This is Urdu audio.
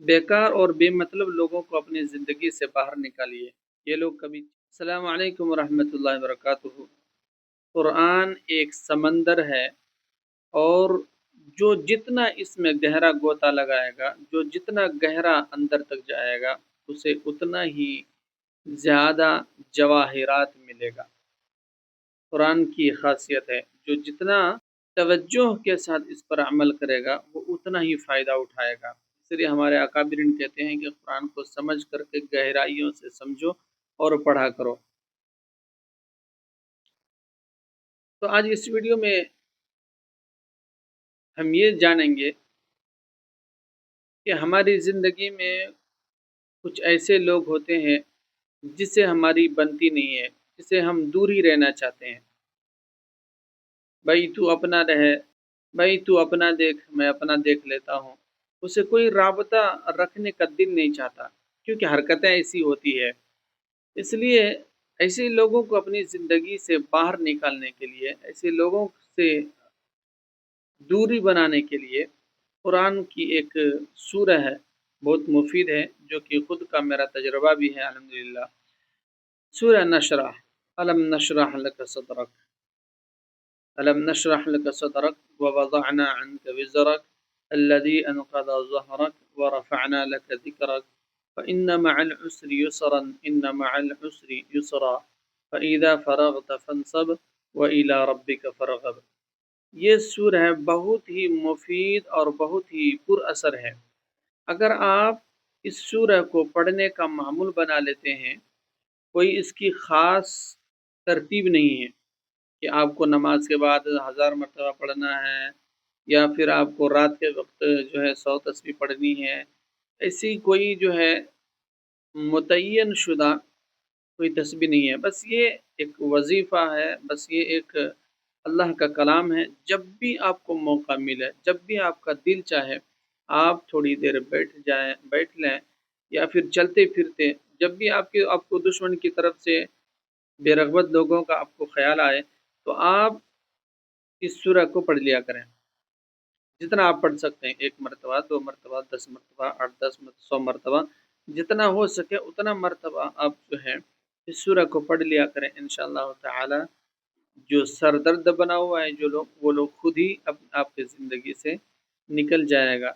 بیکار اور بے مطلب لوگوں کو اپنی زندگی سے باہر نکالیے۔ یہ لوگ کبھی السلام علیکم ورحمۃ اللہ وبرکاتہ۔ قرآن ایک سمندر ہے، اور جو جتنا اس میں گہرا غوطہ لگائے گا، جو جتنا گہرا اندر تک جائے گا، اسے اتنا ہی زیادہ جواہرات ملے گا۔ قرآن کی خاصیت ہے، جو جتنا توجہ کے ساتھ اس پر عمل کرے گا وہ اتنا ہی فائدہ اٹھائے گا۔ اس لیے ہمارے اکابرین کہتے ہیں کہ قرآن کو سمجھ کر کے گہرائیوں سے سمجھو اور پڑھا کرو۔ تو آج اس ویڈیو میں ہم یہ جانیں گے کہ ہماری زندگی میں کچھ ایسے لوگ ہوتے ہیں جس سے ہماری بنتی نہیں ہے، جس سے ہم دور ہی رہنا چاہتے ہیں۔ بھائی تو اپنا رہے، بھائی تو اپنا دیکھ، میں اپنا دیکھ لیتا ہوں۔ اسے کوئی رابطہ رکھنے کا دل نہیں چاہتا، کیونکہ حرکتیں ایسی ہوتی ہے۔ اس لیے ایسے لوگوں کو اپنی زندگی سے باہر نکالنے کے لیے، ایسے لوگوں سے دوری بنانے کے لیے قرآن کی ایک سورہ ہے، بہت مفید ہے، جو کہ خود کا میرا تجربہ بھی ہے الحمدللہ۔ سورہ نشرح، الم نشرح لک صدرک، الم نشرح لک صدرک ووضعنا عنک وزرک الذی انقض ظہرک ورفعنا لک ذکرک فإن مع العسر يسرا إن مع العسر يسرا فإذا فرغت فانصب وإلى ربك فارغب۔ یہ سورہ بہت ہی مفید اور بہت ہی پر اثر ہے۔ اگر آپ اس سورہ کو پڑھنے کا معمول بنا لیتے ہیں، کوئی اس کی خاص ترتیب نہیں ہے کہ آپ کو نماز کے بعد 1000 مرتبہ پڑھنا ہے، یا پھر آپ کو رات کے وقت جو ہے 100 تسبیح پڑھنی ہے۔ ایسی کوئی جو ہے متعین شدہ کوئی تسبیح نہیں ہے، بس یہ ایک وظیفہ ہے، بس یہ ایک اللہ کا کلام ہے۔ جب بھی آپ کو موقع ملے، جب بھی آپ کا دل چاہے، آپ تھوڑی دیر بیٹھ لیں، یا پھر چلتے پھرتے، جب بھی آپ کو دشمن کی طرف سے بے رغبت لوگوں کا آپ کو خیال آئے، تو آپ اس سورہ کو پڑھ لیا کریں۔ جتنا آپ پڑھ سکتے ہیں، 1 مرتبہ، 2 مرتبہ، 10 مرتبہ، 8 10 100 مرتبہ، جتنا ہو سکے اتنا مرتبہ آپ جو ہے اس سورہ کو پڑھ لیا کریں۔ انشاءاللہ تعالی جو سر درد بنا ہوا ہے وہ لوگ خود ہی آپ کی زندگی سے نکل جائے گا۔